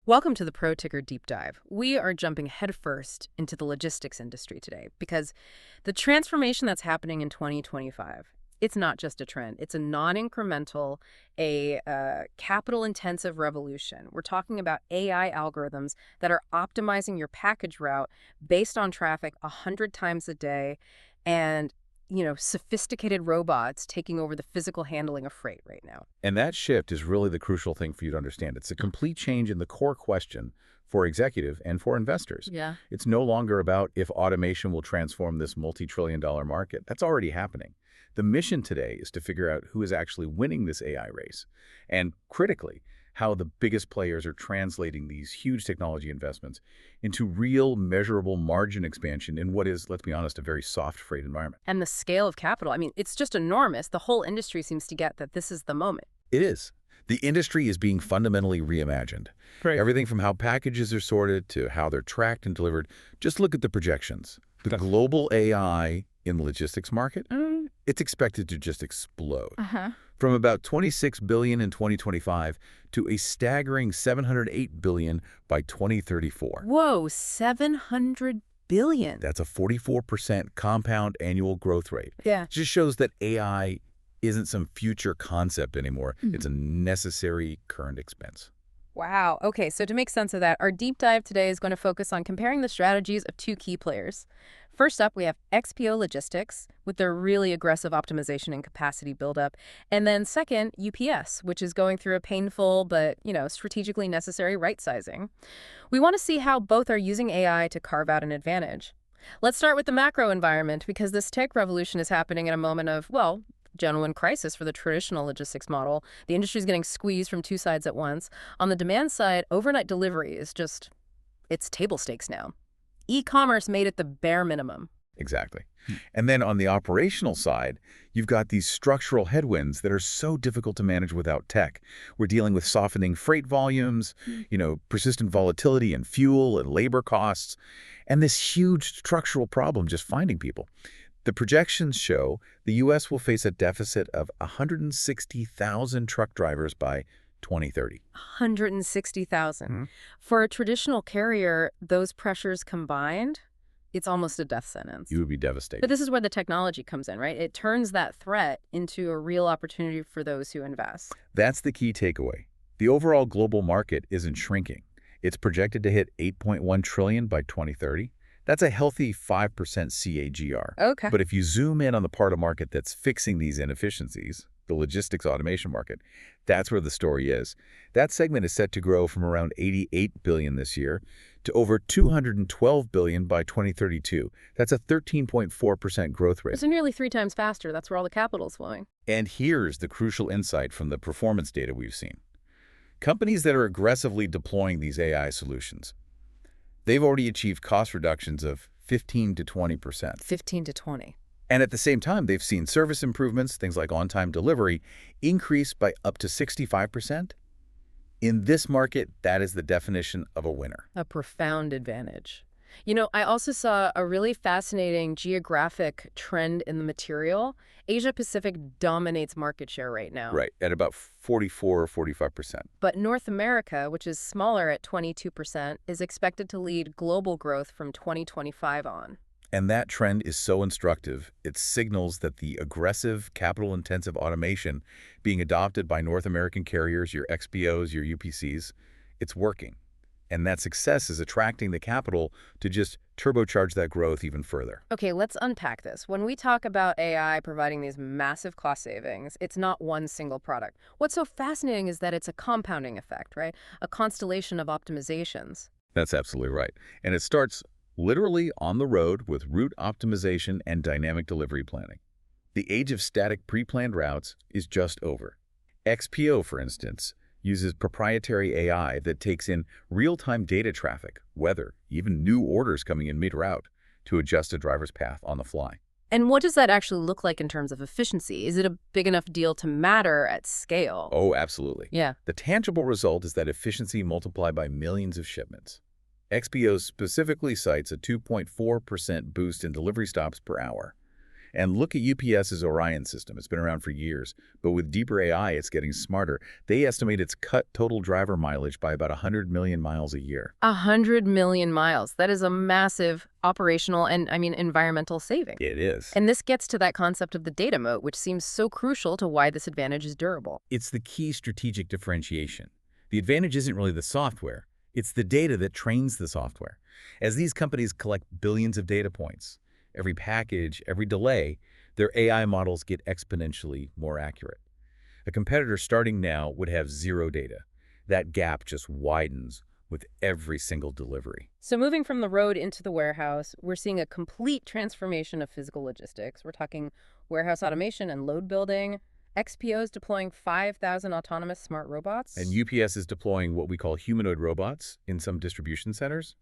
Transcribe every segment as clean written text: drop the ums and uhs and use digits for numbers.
Welcome to the Pro Ticker Deep Dive. We are jumping headfirst into the logistics industry today because the transformation that's happening in 2025, it's not just a trend. It's a non-incremental, capital-intensive revolution. We're talking about AI algorithms that are optimizing your package route based on traffic 100 times a day and sophisticated robots taking over the physical handling of freight right now. And that shift is really the crucial thing for you to understand. It's a complete change in the core question for executive and for investors. Yeah. It's no longer about if automation will transform this multi-trillion-dollar market. That's already happening. The mission today is to figure out who is actually winning this AI race, and critically, how the biggest players are translating these huge technology investments into real measurable margin expansion in what is, let's be honest, a very soft freight environment. And the scale of capital, I mean, it's just enormous. The whole industry seems to get that this is the moment. It is. The industry is being fundamentally reimagined. Right. Everything from how packages are sorted to how they're tracked and delivered. Just look at the projections. The global AI in the logistics market, it's expected to just explode. From about $26 billion in 2025 to a staggering $708 billion by 2034. Whoa, 700 billion. That's a 44% compound annual growth rate. Yeah. It just shows that AI isn't some future concept anymore. It's a necessary current expense. Wow. Okay, so to make sense of that, our deep dive today is going to focus on comparing the strategies of two key players. First up, we have XPO Logistics with their really aggressive optimization and capacity buildup. And then second, UPS, which is going through a painful but, strategically necessary right-sizing. We want to see how both are using AI to carve out an advantage. Let's start with the macro environment because this tech revolution is happening in a moment of, well, genuine crisis for the traditional logistics model. The industry is getting squeezed from two sides at once. On the demand side, overnight delivery is just, it's table stakes now. E-commerce made it the bare minimum. Exactly. And then on the operational side, you've got these structural headwinds that are so difficult to manage without tech. We're dealing with softening freight volumes, persistent volatility in fuel and labor costs, and this huge structural problem just finding people. The projections show the U.S. will face a deficit of 160,000 truck drivers by 2030. 160,000. For a traditional carrier, those pressures combined, it's almost a death sentence. You would be devastated. But this is where the technology comes in, right? It turns that threat into a real opportunity for those who invest. That's the key takeaway. The overall global market isn't shrinking. It's projected to hit $8.1 trillion by 2030. That's a healthy 5% CAGR. Okay. But if you zoom in on the part of market that's fixing these inefficiencies, the logistics automation market, that's where the story is. That segment is set to grow from around $88 billion this year to over $212 billion by 2032. That's a 13.4% growth rate. It's nearly 3 times faster. That's where all the capital's flowing. And here's the crucial insight from the performance data we've seen. Companies that are aggressively deploying these AI solutions, they've already achieved cost reductions of 15 to 20%. 15 to 20. And at the same time, they've seen service improvements, things like on-time delivery, increase by up to 65%. In this market, that is the definition of a winner. A profound advantage. I also saw a really fascinating geographic trend in the material. Asia-Pacific dominates market share right now. Right, at about 44 or 45%. But North America, which is smaller at 22%, is expected to lead global growth from 2025 on. And that trend is so instructive, it signals that the aggressive, capital-intensive automation being adopted by North American carriers, your XPOs, your UPCs, it's working. And that success is attracting the capital to just turbocharge that growth even further. Okay, let's unpack this. When we talk about AI providing these massive cost savings, it's not one single product. What's so fascinating is that it's a compounding effect, right? A constellation of optimizations. That's absolutely right. And it starts literally on the road with route optimization and dynamic delivery planning. The age of static pre-planned routes is just over. XPO, for instance, uses proprietary AI that takes in real-time data traffic, weather, even new orders coming in mid-route to adjust a driver's path on the fly. And what does that actually look like in terms of efficiency? Is it a big enough deal to matter at scale? Oh, absolutely. Yeah. The tangible result is that efficiency multiplied by millions of shipments. XPO specifically cites a 2.4% boost in delivery stops per hour. And look at UPS's Orion system. It's been around for years, but with deeper AI, it's getting smarter. They estimate it's cut total driver mileage by about 100 million miles a year. 100 million miles. That is a massive operational and, environmental saving. It is. And this gets to that concept of the data moat, which seems so crucial to why this advantage is durable. It's the key strategic differentiation. The advantage isn't really the software. It's the data that trains the software. As these companies collect billions of data points, every package, every delay, their AI models get exponentially more accurate. A competitor starting now would have zero data. That gap just widens with every single delivery. So moving from the road into the warehouse, we're seeing a complete transformation of physical logistics. We're talking warehouse automation and load building. XPO is deploying 5,000 autonomous smart robots. And UPS is deploying what we call humanoid robots in some distribution centers.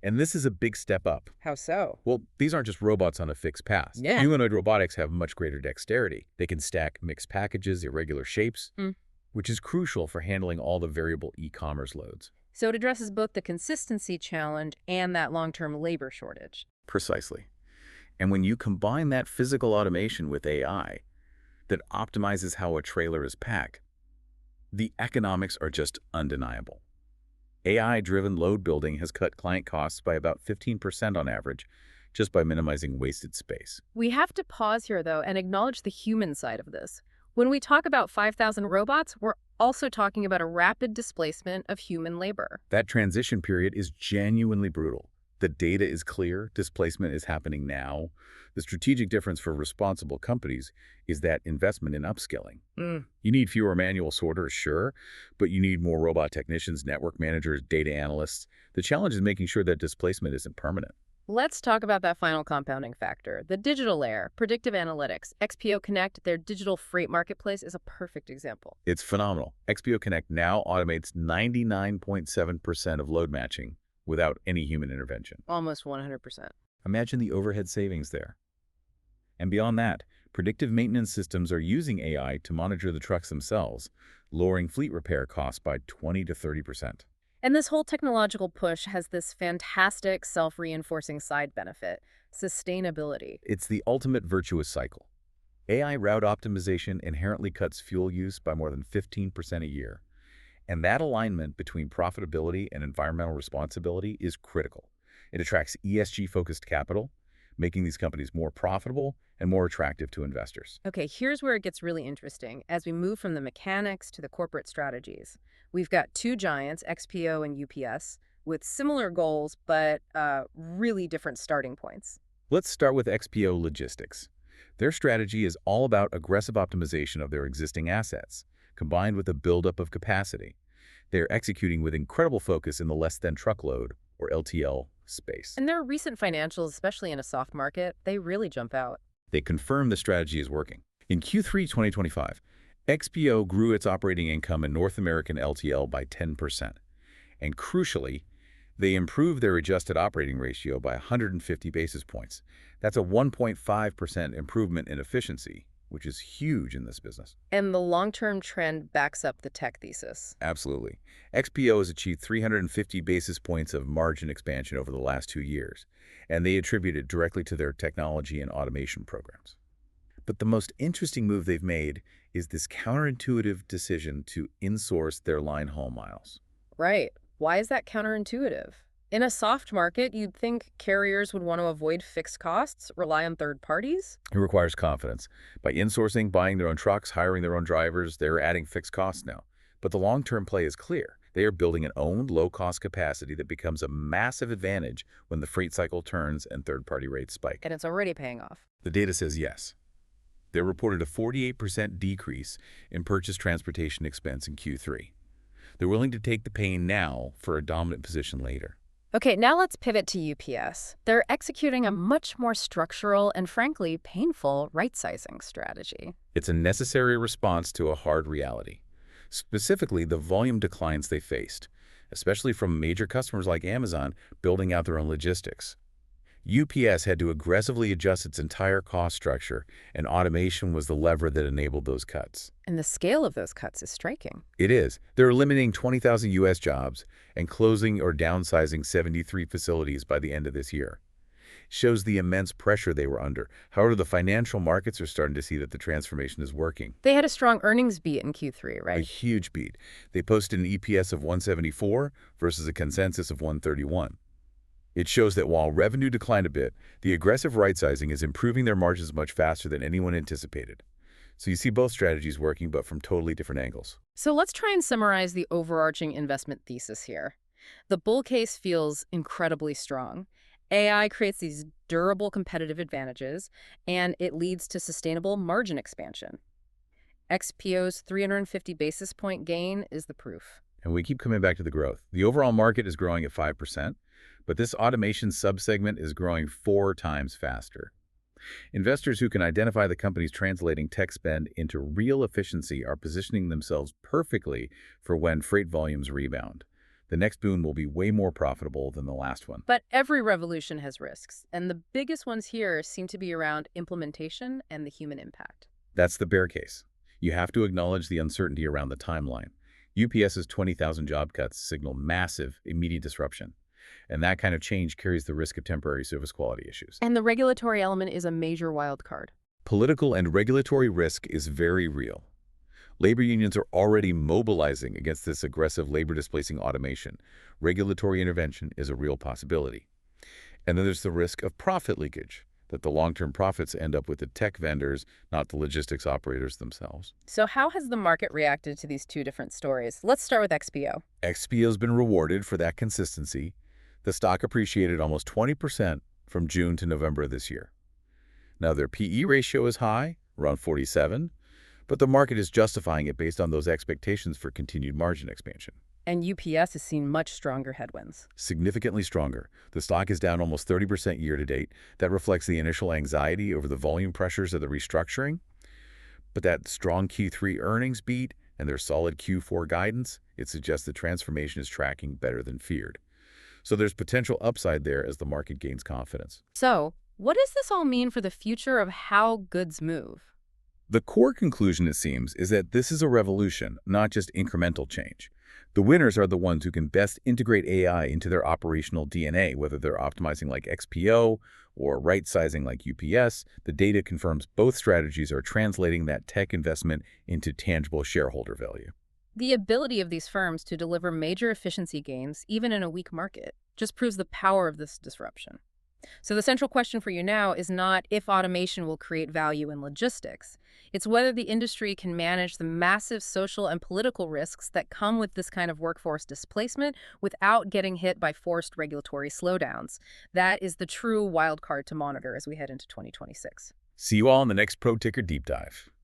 And this is a big step up. How so? Well, these aren't just robots on a fixed path. Yeah. Humanoid robotics have much greater dexterity. They can stack mixed packages, irregular shapes, which is crucial for handling all the variable e-commerce loads. So it addresses both the consistency challenge and that long-term labor shortage. Precisely. And when you combine that physical automation with AI that optimizes how a trailer is packed, the economics are just undeniable. AI-driven load building has cut client costs by about 15% on average, just by minimizing wasted space. We have to pause here, though, and acknowledge the human side of this. When we talk about 5,000 robots, we're also talking about a rapid displacement of human labor. That transition period is genuinely brutal. The data is clear, displacement is happening now. The strategic difference for responsible companies is that investment in upskilling. You need fewer manual sorters, sure, but you need more robot technicians, network managers, data analysts. The challenge is making sure that displacement isn't permanent. Let's talk about that final compounding factor, the digital layer, predictive analytics. XPO Connect, their digital freight marketplace, is a perfect example. It's phenomenal. XPO Connect now automates 99.7% of load matching without any human intervention. Almost 100%. Imagine the overhead savings there. And beyond that, predictive maintenance systems are using AI to monitor the trucks themselves, lowering fleet repair costs by 20 to 30%. And this whole technological push has this fantastic self-reinforcing side benefit, sustainability. It's the ultimate virtuous cycle. AI route optimization inherently cuts fuel use by more than 15% a year. And that alignment between profitability and environmental responsibility is critical. It attracts ESG-focused capital, making these companies more profitable and more attractive to investors. Okay, here's where it gets really interesting. As we move from the mechanics to the corporate strategies, we've got two giants, XPO and UPS, with similar goals, but really different starting points. Let's start with XPO Logistics. Their strategy is all about aggressive optimization of their existing assets, combined with a buildup of capacity. They're executing with incredible focus in the less-than-truckload, or LTL, space. And their recent financials, especially in a soft market, they really jump out. They confirm the strategy is working. In Q3 2025, XPO grew its operating income in North American LTL by 10%. And crucially, they improved their adjusted operating ratio by 150 basis points. That's a 1.5% improvement in efficiency, which is huge in this business. And the long-term trend backs up the tech thesis. Absolutely. XPO has achieved 350 basis points of margin expansion over the last 2 years, and they attribute it directly to their technology and automation programs. But the most interesting move they've made is this counterintuitive decision to insource their line haul miles. Right. Why is that counterintuitive? In a soft market, you'd think carriers would want to avoid fixed costs, rely on third parties? It requires confidence. By insourcing, buying their own trucks, hiring their own drivers, they're adding fixed costs now. But the long-term play is clear. They are building an owned, low-cost capacity that becomes a massive advantage when the freight cycle turns and third-party rates spike. And it's already paying off. The data says yes. They reported a 48% decrease in purchase transportation expense in Q3. They're willing to take the pain now for a dominant position later. Okay, now let's pivot to UPS. They're executing a much more structural and, frankly, painful right-sizing strategy. It's a necessary response to a hard reality, specifically the volume declines they faced, especially from major customers like Amazon building out their own logistics. UPS had to aggressively adjust its entire cost structure, and automation was the lever that enabled those cuts. And the scale of those cuts is striking. It is. They're eliminating 20,000 U.S. jobs and closing or downsizing 73 facilities by the end of this year. Shows the immense pressure they were under. However, the financial markets are starting to see that the transformation is working. They had a strong earnings beat in Q3, A right? huge beat. They posted an EPS of 174 versus a consensus of 131. It shows that while revenue declined a bit, the aggressive right-sizing is improving their margins much faster than anyone anticipated. So you see both strategies working, but from totally different angles. So let's try and summarize the overarching investment thesis here. The bull case feels incredibly strong. AI creates these durable competitive advantages, and it leads to sustainable margin expansion. XPO's 350 basis point gain is the proof. And we keep coming back to the growth. The overall market is growing at 5%, but this automation subsegment is growing 4 times faster. Investors who can identify the companies translating tech spend into real efficiency are positioning themselves perfectly for when freight volumes rebound. The next boom will be way more profitable than the last one. But every revolution has risks, and the biggest ones here seem to be around implementation and the human impact. That's the bear case. You have to acknowledge the uncertainty around the timeline. UPS's 20,000 job cuts signal massive, immediate disruption. And that kind of change carries the risk of temporary service quality issues. And the regulatory element is a major wild card. Political and regulatory risk is very real. Labor unions are already mobilizing against this aggressive labor-displacing automation. Regulatory intervention is a real possibility. And then there's the risk of profit leakage, that the long-term profits end up with the tech vendors, not the logistics operators themselves. So how has the market reacted to these two different stories? Let's start with XPO. XPO's been rewarded for that consistency. The stock appreciated almost 20% from June to November of this year. Now, their PE ratio is high, around 47, but the market is justifying it based on those expectations for continued margin expansion. And UPS has seen much stronger headwinds. Significantly stronger. The stock is down almost 30% year-to-date. That reflects the initial anxiety over the volume pressures of the restructuring. But that strong Q3 earnings beat and their solid Q4 guidance, it suggests the transformation is tracking better than feared. So there's potential upside there as the market gains confidence. So what does this all mean for the future of how goods move? The core conclusion, it seems, is that this is a revolution, not just incremental change. The winners are the ones who can best integrate AI into their operational DNA, whether they're optimizing like XPO or right-sizing like UPS. The data confirms both strategies are translating that tech investment into tangible shareholder value. The ability of these firms to deliver major efficiency gains, even in a weak market, just proves the power of this disruption. So the central question for you now is not if automation will create value in logistics. It's whether the industry can manage the massive social and political risks that come with this kind of workforce displacement without getting hit by forced regulatory slowdowns. That is the true wild card to monitor as we head into 2026. See you all in the next Pro Ticker Deep Dive.